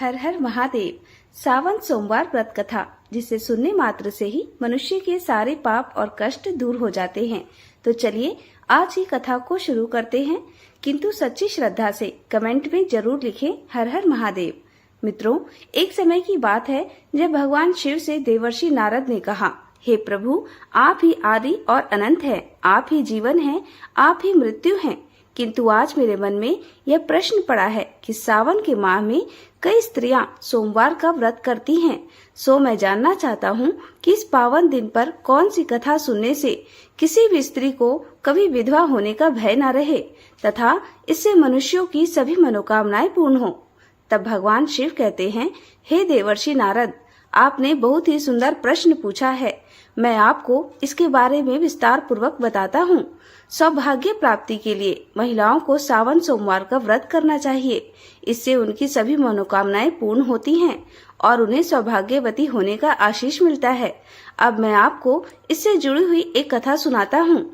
हर हर महादेव। सावन सोमवार व्रत कथा, जिसे सुनने मात्र से ही मनुष्य के सारे पाप और कष्ट दूर हो जाते हैं। तो चलिए आज ही कथा को शुरू करते हैं, किंतु सच्ची श्रद्धा से कमेंट में जरूर लिखें हर हर महादेव। मित्रों, एक समय की बात है जब भगवान शिव से देवर्षि नारद ने कहा, हे प्रभु, आप ही आदि और अनंत हैं, आप ही जीवन हैं, आप ही मृत्यु हैं। किंतु आज मेरे मन में यह प्रश्न पड़ा है कि सावन के माह में कई स्त्रियां सोमवार का व्रत करती हैं। सो मैं जानना चाहता हूँ कि इस पावन दिन पर कौन सी कथा सुनने से किसी भी स्त्री को कभी विधवा होने का भय न रहे तथा इससे मनुष्यों की सभी मनोकामनाएं पूर्ण हो। तब भगवान शिव कहते हैं, हे देवर्षि नारद, आपने बहुत ही सुंदर प्रश्न पूछा है। मैं आपको इसके बारे में विस्तार पूर्वक बताता हूँ। सौभाग्य प्राप्ति के लिए महिलाओं को सावन सोमवार का व्रत करना चाहिए। इससे उनकी सभी मनोकामनाएं पूर्ण होती हैं और उन्हें सौभाग्यवती होने का आशीष मिलता है। अब मैं आपको इससे जुड़ी हुई एक कथा सुनाता हूँ।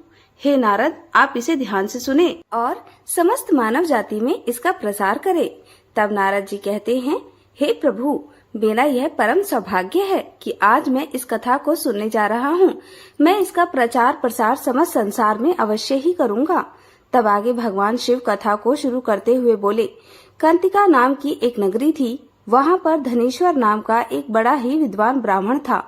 हे नारद, आप इसे ध्यान से सुने और समस्त मानव जाति में इसका प्रसार करें। तब नारद जी कहते हैं, हे प्रभु, मेरा यह परम सौभाग्य है कि आज मैं इस कथा को सुनने जा रहा हूँ। मैं इसका प्रचार प्रसार समस्त संसार में अवश्य ही करूँगा। तब आगे भगवान शिव कथा को शुरू करते हुए बोले, कंतिका नाम की एक नगरी थी। वहाँ पर धनेश्वर नाम का एक बड़ा ही विद्वान ब्राह्मण था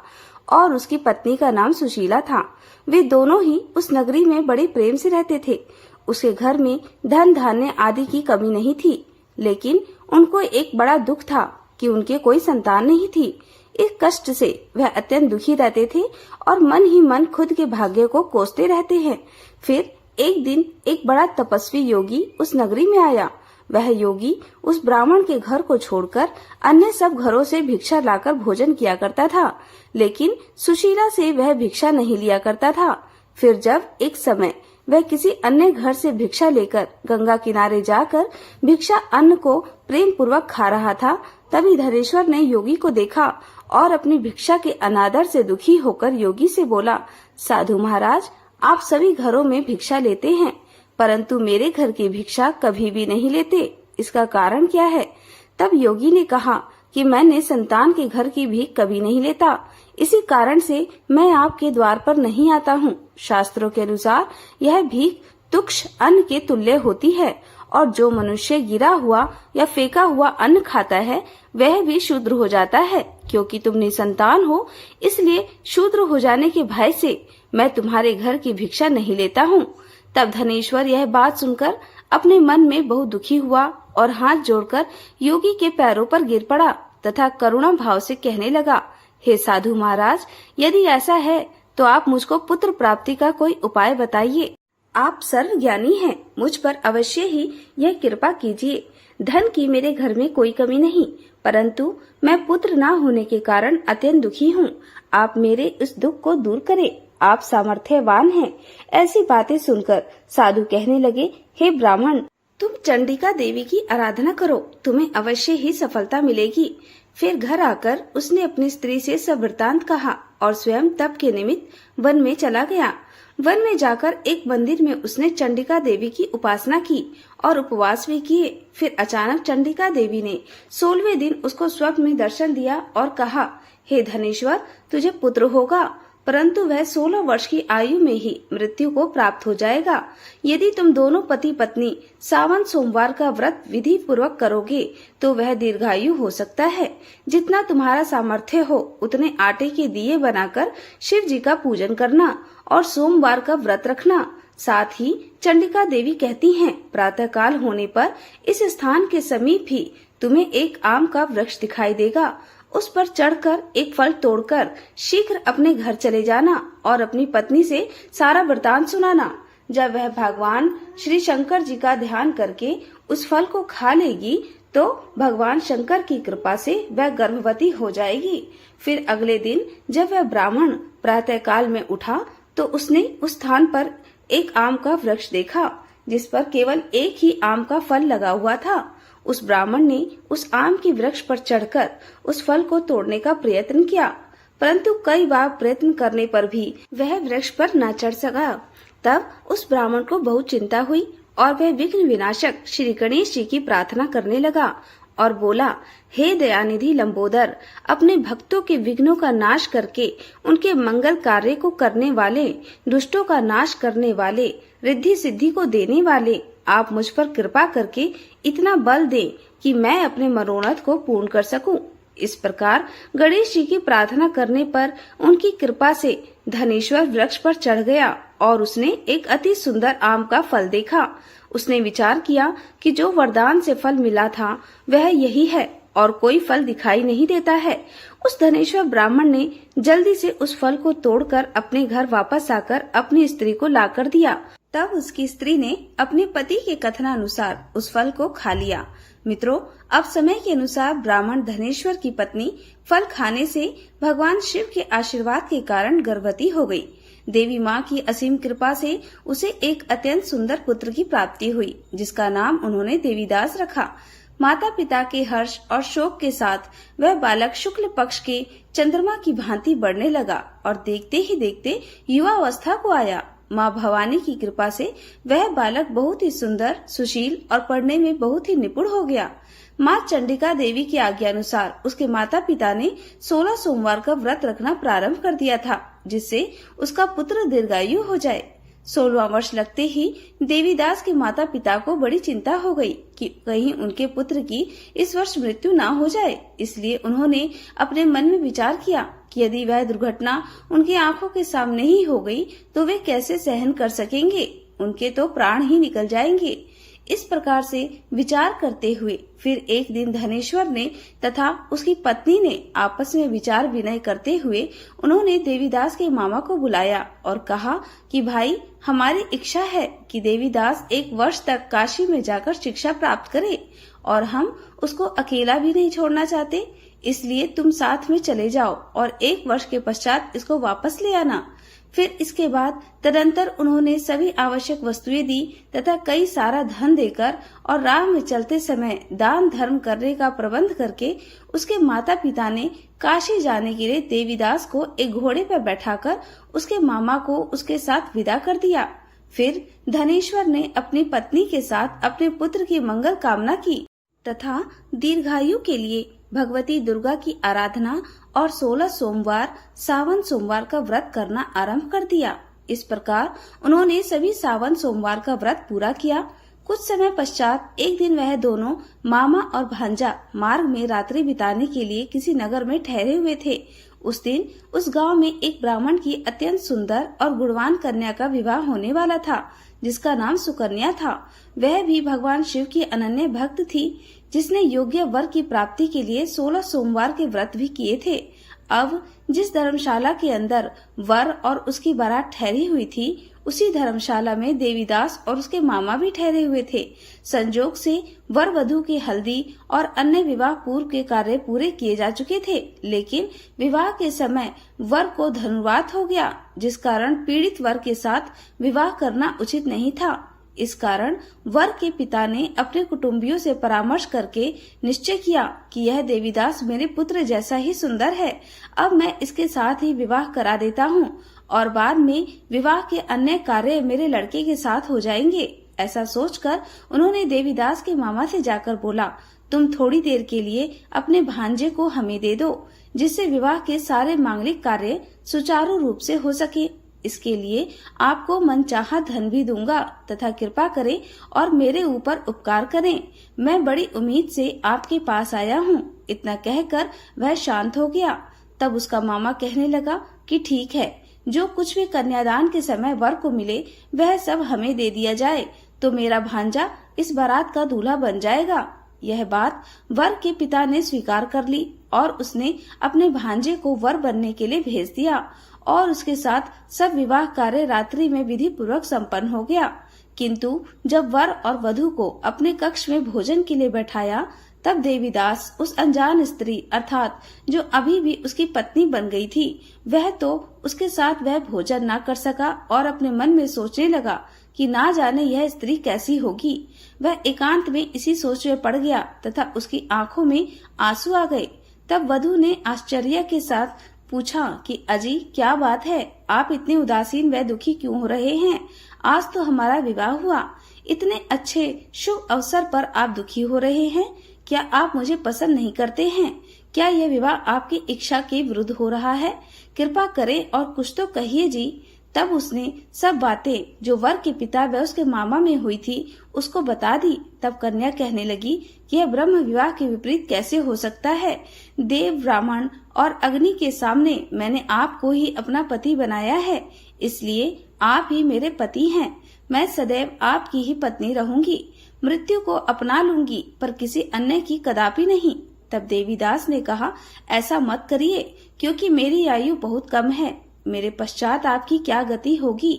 और उसकी पत्नी का नाम सुशीला था। वे दोनों ही उस नगरी में बड़े प्रेम से रहते थे। उसके घर में धन धान्य आदि की कमी नहीं थी, लेकिन उनको एक बड़ा दुख था कि उनके कोई संतान नहीं थी। इस कष्ट से वह अत्यंत दुखी रहते थे और मन ही मन खुद के भाग्य को कोसते रहते हैं। फिर एक दिन एक बड़ा तपस्वी योगी उस नगरी में आया। वह योगी उस ब्राह्मण के घर को छोड़कर अन्य सब घरों से भिक्षा लाकर भोजन किया करता था, लेकिन सुशीला से वह भिक्षा नहीं लिया करता था। फिर जब एक समय वह किसी अन्य घर से भिक्षा लेकर गंगा किनारे जाकर भिक्षा अन्न को प्रेम पूर्वक खा रहा था, तभी धनेश्वर ने योगी को देखा और अपनी भिक्षा के अनादर से दुखी होकर योगी से बोला, साधु महाराज, आप सभी घरों में भिक्षा लेते हैं, परंतु मेरे घर की भिक्षा कभी भी नहीं लेते। इसका कारण क्या है? तब योगी ने कहा कि मैंने संतान के घर की भीख कभी नहीं लेता, इसी कारण से मैं आपके द्वार पर नहीं आता हूँ। शास्त्रों के अनुसार यह भीख तुक्ष अन्न के तुल्य होती है और जो मनुष्य गिरा हुआ या फेंका हुआ अन्न खाता है वह भी शूद्र हो जाता है। क्योंकि तुम निसंतान हो, इसलिए शूद्र हो जाने के भय से मैं तुम्हारे घर की भिक्षा नहीं लेता हूँ। तब धनेश्वर यह बात सुनकर अपने मन में बहुत दुखी हुआ और हाथ जोड़कर योगी के पैरों पर गिर पड़ा तथा करुणा भाव से कहने लगा, हे साधु महाराज, यदि ऐसा है तो आप मुझको पुत्र प्राप्ति का कोई उपाय बताइए। आप सर्वज्ञानी हैं, मुझ पर अवश्य ही यह कृपा कीजिए। धन की मेरे घर में कोई कमी नहीं, परंतु मैं पुत्र न होने के कारण अत्यंत दुखी हूँ। आप मेरे इस दुख को दूर करें, आप सामर्थ्यवान हैं। ऐसी बातें सुनकर साधु कहने लगे, हे ब्राह्मण, तुम चंडिका देवी की आराधना करो, तुम्हें अवश्य ही सफलता मिलेगी। फिर घर आकर उसने अपनी स्त्री से सब वृतांत कहा और स्वयं तप के निमित्त वन में चला गया। वन में जाकर एक मंदिर में उसने चंडिका देवी की उपासना की और उपवास भी किए। फिर अचानक चंडिका देवी ने 16वें दिन उसको स्वप्न में दर्शन दिया और कहा, हे धनेश्वर, तुझे पुत्र होगा, परंतु वह 16 वर्ष की आयु में ही मृत्यु को प्राप्त हो जाएगा। यदि तुम दोनों पति पत्नी सावन सोमवार का व्रत विधि पूर्वक करोगे तो वह दीर्घायु हो सकता है। जितना तुम्हारा सामर्थ्य हो उतने आटे के दिए बनाकर शिव जी का पूजन करना और सोमवार का व्रत रखना। साथ ही चंडिका देवी कहती हैं, प्रातः काल होने पर इस स्थान के समीप ही तुम्हें एक आम का वृक्ष दिखाई देगा। उस पर चढ़कर एक फल तोड़कर शीघ्र अपने घर चले जाना और अपनी पत्नी से सारा वृतांत सुनाना। जब वह भगवान श्री शंकर जी का ध्यान करके उस फल को खा लेगी तो भगवान शंकर की कृपा से वह गर्भवती हो जाएगी। फिर अगले दिन जब वह ब्राह्मण प्रातः काल में उठा तो उसने उस स्थान पर एक आम का वृक्ष देखा जिस पर केवल एक ही आम का फल लगा हुआ था। उस ब्राह्मण ने उस आम के वृक्ष पर चढ़कर उस फल को तोड़ने का प्रयत्न किया, परंतु कई बार प्रयत्न करने पर भी वह वृक्ष पर न चढ़ सका। तब उस ब्राह्मण को बहुत चिंता हुई और वह विघ्न विनाशक श्री गणेश जी की प्रार्थना करने लगा और बोला, हे दयानिधि लंबोदर, अपने भक्तों के विघ्नों का नाश करके उनके मंगल कार्य को करने वाले, दुष्टों का नाश करने वाले, रिद्धि सिद्धि को देने वाले, आप मुझ पर कृपा करके इतना बल दें कि मैं अपने मनोरथ को पूर्ण कर सकूं। इस प्रकार गणेश जी की प्रार्थना करने पर उनकी कृपा से धनेश्वर वृक्ष पर चढ़ गया और उसने एक अति सुंदर आम का फल देखा। उसने विचार किया कि जो वरदान से फल मिला था वह यही है और कोई फल दिखाई नहीं देता है। उस धनेश्वर ब्राह्मण ने जल्दी से उस फल को तोड़कर अपने घर वापस आकर अपनी स्त्री को लाकर दिया। तब उसकी स्त्री ने अपने पति के कथनानुसार उस फल को खा लिया। मित्रों, अब समय के अनुसार ब्राह्मण धनेश्वर की पत्नी फल खाने से भगवान शिव के आशीर्वाद के कारण गर्भवती हो गई। देवी माँ की असीम कृपा से उसे एक अत्यंत सुंदर पुत्र की प्राप्ति हुई, जिसका नाम उन्होंने देवीदास रखा। माता पिता के हर्ष और शोक के साथ वह बालक शुक्ल पक्ष के चंद्रमा की भांति बढ़ने लगा और देखते ही देखते युवावस्था को आया। माँ भवानी की कृपा से वह बालक बहुत ही सुंदर, सुशील और पढ़ने में बहुत ही निपुण हो गया। माँ चंडिका देवी की आज्ञा अनुसार उसके माता पिता ने 16 सोमवार का व्रत रखना प्रारंभ कर दिया था, जिससे उसका पुत्र दीर्घायु हो जाए। 16वां वर्ष लगते ही देवीदास के माता पिता को बड़ी चिंता हो गई कि कहीं उनके पुत्र की इस वर्ष मृत्यु ना हो जाए। इसलिए उन्होंने अपने मन में विचार किया कि यदि वह दुर्घटना उनकी आंखों के सामने ही हो गई तो वे कैसे सहन कर सकेंगे, उनके तो प्राण ही निकल जाएंगे। इस प्रकार से विचार करते हुए फिर एक दिन धनेश्वर ने तथा उसकी पत्नी ने आपस में विचार विनय करते हुए उन्होंने देवीदास के मामा को बुलाया और कहा कि भाई, हमारी इच्छा है कि देवीदास 1 वर्ष तक काशी में जाकर शिक्षा प्राप्त करे और हम उसको अकेला भी नहीं छोड़ना चाहते, इसलिए तुम साथ में चले जाओ और 1 वर्ष के पश्चात इसको वापस ले आना। फिर इसके बाद तदंतर उन्होंने सभी आवश्यक वस्तुएं दी तथा कई सारा धन देकर और राह में चलते समय दान धर्म करने का प्रबंध करके उसके माता पिता ने काशी जाने के लिए देवीदास को एक घोड़े पर बैठाकर उसके मामा को उसके साथ विदा कर दिया। फिर धनेश्वर ने अपनी पत्नी के साथ अपने पुत्र की मंगल कामना की तथा दीर्घायु के लिए भगवती दुर्गा की आराधना और 16 सोमवार सावन सोमवार का व्रत करना आरंभ कर दिया। इस प्रकार उन्होंने सभी सावन सोमवार का व्रत पूरा किया। कुछ समय पश्चात एक दिन वह दोनों मामा और भांजा मार्ग में रात्रि बिताने के लिए किसी नगर में ठहरे हुए थे। उस दिन उस गांव में एक ब्राह्मण की अत्यंत सुंदर और गुणवान कन्या का विवाह होने वाला था, जिसका नाम सुकन्या था। वह भी भगवान शिव की अनन्य भक्त थी, जिसने योग्य वर की प्राप्ति के लिए 16 सोमवार के व्रत भी किए थे। अब जिस धर्मशाला के अंदर वर और उसकी बारात ठहरी हुई थी, उसी धर्मशाला में देवीदास और उसके मामा भी ठहरे हुए थे। संजोग से वर वधू की हल्दी और अन्य विवाह पूर्व के कार्य पूरे किए जा चुके थे, लेकिन विवाह के समय वर को धनुर्वात हो गया, जिस कारण पीड़ित वर के साथ विवाह करना उचित नहीं था। इस कारण वर के पिता ने अपने कुटुंबियों से परामर्श करके निश्चय किया कि यह देवीदास मेरे पुत्र जैसा ही सुंदर है, अब मैं इसके साथ ही विवाह करा देता हूँ और बाद में विवाह के अन्य कार्य मेरे लड़के के साथ हो जाएंगे। ऐसा सोचकर उन्होंने देवीदास के मामा से जाकर बोला, तुम थोड़ी देर के लिए अपने भांजे को हमें दे दो, जिससे विवाह के सारे मांगलिक कार्य सुचारू रूप से हो सके। इसके लिए आपको मनचाहा धन भी दूंगा तथा कृपा करें और मेरे ऊपर उपकार करें। मैं बड़ी उम्मीद से आपके पास आया हूँ। इतना कहकर वह शांत हो गया। तब उसका मामा कहने लगा कि ठीक है, जो कुछ भी कन्यादान के समय वर को मिले वह सब हमें दे दिया जाए तो मेरा भांजा इस बारात का दूल्हा बन जाएगा। यह बात वर के पिता ने स्वीकार कर ली और उसने अपने भांजे को वर बनने के लिए भेज दिया और उसके साथ सब विवाह कार्य रात्रि में विधि पूर्वक संपन्न हो गया। किंतु जब वर और वधू को अपने कक्ष में भोजन के लिए बैठाया, तब देवीदास उस अनजान स्त्री अर्थात जो अभी भी उसकी पत्नी बन गई थी, वह तो उसके साथ वह भोजन न कर सका और अपने मन में सोचने लगा कि ना जाने यह स्त्री कैसी होगी। वह एकांत में इसी सोच में पड़ गया तथा उसकी आंखों में आंसू आ गए। तब वधू ने आश्चर्य के साथ पूछा कि अजी, क्या बात है, आप इतने उदासीन व दुखी क्यों हो रहे हैं? आज तो हमारा विवाह हुआ, इतने अच्छे शुभ अवसर पर आप दुखी हो रहे हैं, क्या आप मुझे पसंद नहीं करते हैं? क्या यह विवाह आपकी इच्छा के विरुद्ध हो रहा है? कृपा करें और कुछ तो कहिए जी। तब उसने सब बातें जो वर के पिता व उसके मामा में हुई थी उसको बता दी। तब कन्या कहने लगी कि यह ब्रह्म विवाह के विपरीत कैसे हो सकता है? देव, ब्राह्मण और अग्नि के सामने मैंने आपको ही अपना पति बनाया है, इसलिए आप ही मेरे पति हैं। मैं सदैव आपकी ही पत्नी रहूंगी। मृत्यु को अपना लूंगी, पर किसी अन्य की कदापि नहीं। तब देवीदास ने कहा, ऐसा मत करिए, क्योंकि मेरी आयु बहुत कम है। मेरे पश्चात आपकी क्या गति होगी?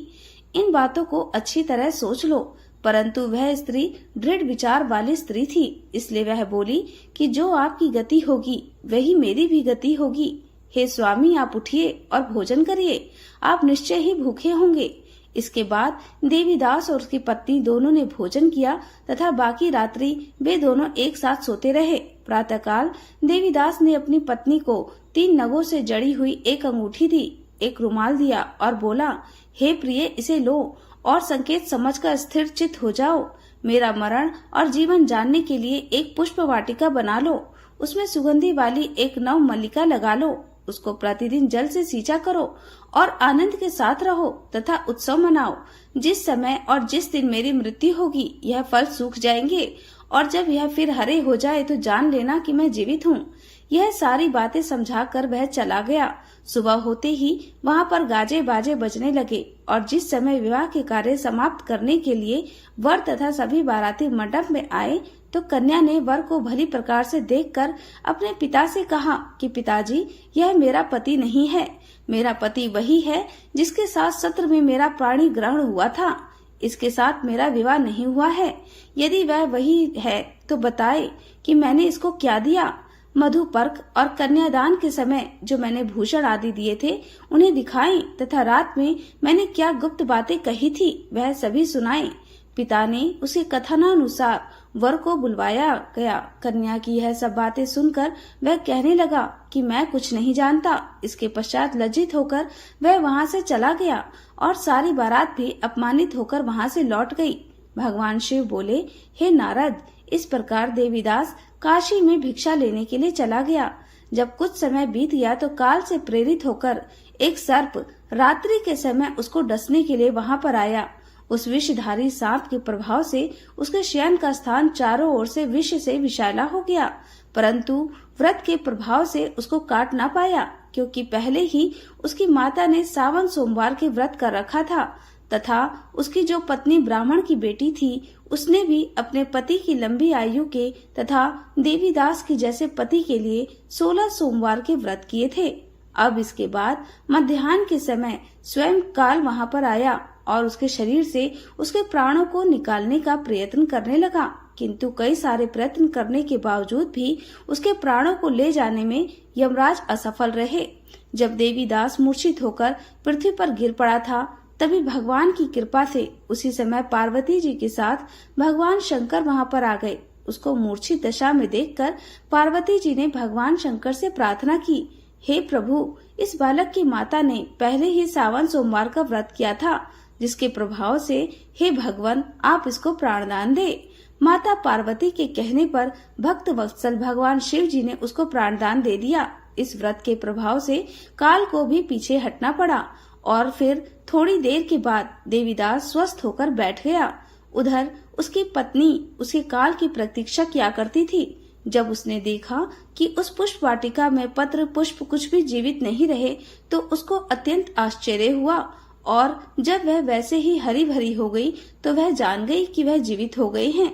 इन बातों को अच्छी तरह सोच लो। परंतु वह स्त्री दृढ़ विचार वाली स्त्री थी, इसलिए वह बोली कि जो आपकी गति होगी वही मेरी भी गति होगी। हे स्वामी, आप उठिए और भोजन करिए, आप निश्चय ही भूखे होंगे। इसके बाद देवीदास और उसकी पत्नी दोनों ने भोजन किया तथा बाकी रात्रि वे दोनों एक साथ सोते रहे। प्रातःकाल देवीदास ने अपनी पत्नी को 3 नगों से जड़ी हुई एक अंगूठी दी, एक रुमाल दिया और बोला, हे प्रिय, इसे लो और संकेत समझकर स्थिर चित्त हो जाओ। मेरा मरण और जीवन जानने के लिए एक पुष्प वाटिका बना लो, उसमें सुगंधी वाली एक नव मल्लिका लगा लो, उसको प्रतिदिन जल से सींचा करो और आनंद के साथ रहो तथा उत्सव मनाओ। जिस समय और जिस दिन मेरी मृत्यु होगी यह फल सूख जाएंगे और जब यह फिर हरे हो जाए तो जान लेना कि मैं जीवित हूँ। यह सारी बातें समझाकर वह चला गया। सुबह होते ही वहाँ पर गाजे बाजे बजने लगे और जिस समय विवाह के कार्य समाप्त करने के लिए वर तथा सभी बाराती मंडप में आए तो कन्या ने वर को भली प्रकार से देखकर अपने पिता से कहा कि पिताजी, यह मेरा पति नहीं है। मेरा पति वही है जिसके साथ सत्र में मेरा प्राणी ग्रहण हुआ था। इसके साथ मेरा विवाह नहीं हुआ है। यदि वह वही है तो बताए कि मैंने इसको क्या दिया। मधुपर्क और कन्यादान के समय जो मैंने भूषण आदि दिए थे उन्हें दिखाएं तथा रात में मैंने क्या गुप्त बातें कही थी वह सभी सुनाएं। पिता ने उसे कथनानुसार वर को बुलवाया गया। कन्या की यह सब बातें सुनकर वह कहने लगा कि मैं कुछ नहीं जानता। इसके पश्चात लज्जित होकर वह वहाँ से चला गया और सारी बारात भी अपमानित होकर वहाँ से लौट गई। भगवान शिव बोले, हे नारद, इस प्रकार देवीदास काशी में भिक्षा लेने के लिए चला गया। जब कुछ समय बीत गया तो काल से प्रेरित होकर एक सर्प रात्रि के समय उसको डसने के लिए वहाँ पर आया। उस विषधारी सांप के प्रभाव से उसके शयन का स्थान चारों ओर से विष से विषैला हो गया, परंतु व्रत के प्रभाव से उसको काट ना पाया, क्योंकि पहले ही उसकी माता ने सावन सोमवार के व्रत कर रखा था तथा उसकी जो पत्नी ब्राह्मण की बेटी थी उसने भी अपने पति की लंबी आयु के तथा देवीदास के जैसे पति के लिए 16 सोमवार के व्रत किए थे। अब इसके बाद मध्याह्न के समय स्वयं काल वहाँ पर आया और उसके शरीर से उसके प्राणों को निकालने का प्रयत्न करने लगा, किंतु कई सारे प्रयत्न करने के बावजूद भी उसके प्राणों को ले जाने में यमराज असफल रहे। जब देवीदास मूर्छित होकर पृथ्वी पर गिर पड़ा था तभी भगवान की कृपा से उसी समय पार्वती जी के साथ भगवान शंकर वहाँ पर आ गए। उसको मूर्छित दशा में देखकर पार्वती जी ने भगवान शंकर से प्रार्थना की, हे प्रभु, इस बालक की माता ने पहले ही सावन सोमवार का व्रत किया था, जिसके प्रभाव से हे भगवान आप इसको प्राणदान दे। माता पार्वती के कहने पर भक्त वत्सल भगवान शिव जी ने उसको प्राणदान दे दिया। इस व्रत के प्रभाव से काल को भी पीछे हटना पड़ा और फिर थोड़ी देर के बाद देवीदास स्वस्थ होकर बैठ गया। उधर उसकी पत्नी उसके काल की प्रतीक्षा किया करती थी। जब उसने देखा कि उस पुष्प वाटिका में पत्र पुष्प कुछ भी जीवित नहीं रहे तो उसको अत्यंत आश्चर्य हुआ और जब वह वैसे ही हरी भरी हो गई तो वह जान गई कि वह जीवित हो गए हैं।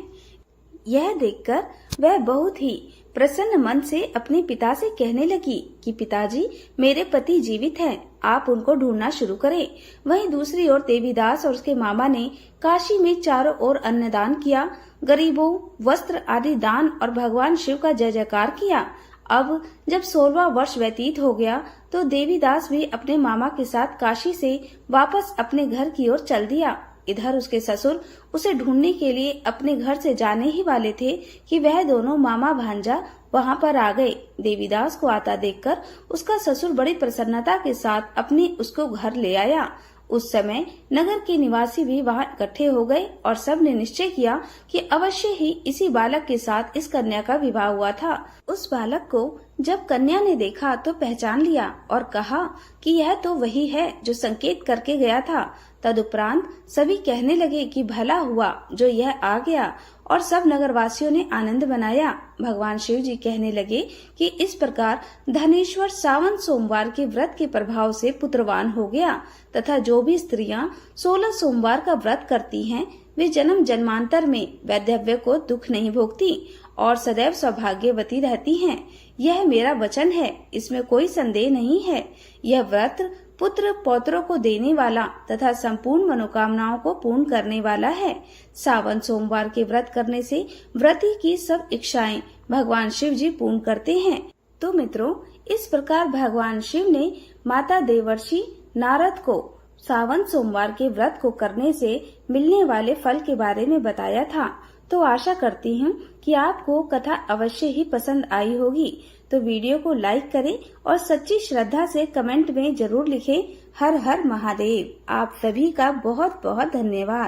यह देखकर वह बहुत ही प्रसन्न मन से अपने पिता से कहने लगी कि पिताजी, मेरे पति जीवित हैं, आप उनको ढूंढना शुरू करें। वहीं दूसरी ओर देवीदास और उसके मामा ने काशी में चारों ओर अन्नदान किया, गरीबों वस्त्र आदि दान और भगवान शिव का जय जयकार किया। अब जब 16वां वर्ष व्यतीत हो गया तो देवीदास भी अपने मामा के साथ काशी से वापस अपने घर की ओर चल दिया। इधर उसके ससुर उसे ढूंढने के लिए अपने घर से जाने ही वाले थे कि वह दोनों मामा भांजा वहां पर आ गए। देवीदास को आता देखकर उसका ससुर बड़ी प्रसन्नता के साथ अपने उसको घर ले आया उस समय नगर के निवासी भी वहां इकट्ठे हो गए और सब ने निश्चय किया कि अवश्य ही इसी बालक के साथ इस कन्या का विवाह हुआ था। उस बालक को जब कन्या ने देखा तो पहचान लिया और कहा कि यह तो वही है जो संकेत करके गया था। तदुपरांत सभी कहने लगे कि भला हुआ जो यह आ गया और सब नगरवासियों ने आनंद मनाया। भगवान शिव जी कहने लगे कि इस प्रकार धनेश्वर सावन सोमवार के व्रत के प्रभाव से पुत्रवान हो गया तथा जो भी स्त्रियां 16 सोमवार का व्रत करती हैं वे जन्म जन्मांतर में वैधव्य को दुख नहीं भोगती और सदैव सौभाग्यवती रहती हैं। यह मेरा वचन है, इसमें कोई संदेह नहीं है। यह व्रत पुत्र पौत्रों को देने वाला तथा संपूर्ण मनोकामनाओं को पूर्ण करने वाला है। सावन सोमवार के व्रत करने से व्रती की सब इच्छाएं भगवान शिव जी पूर्ण करते हैं। तो मित्रों, इस प्रकार भगवान शिव ने माता देवर्षि नारद को सावन सोमवार के व्रत को करने से मिलने वाले फल के बारे में बताया था। तो आशा करती हूँ कि आपको कथा अवश्य ही पसंद आई होगी। तो वीडियो को लाइक करें और सच्ची श्रद्धा से कमेंट में जरूर लिखें हर हर महादेव। आप सभी का बहुत बहुत धन्यवाद।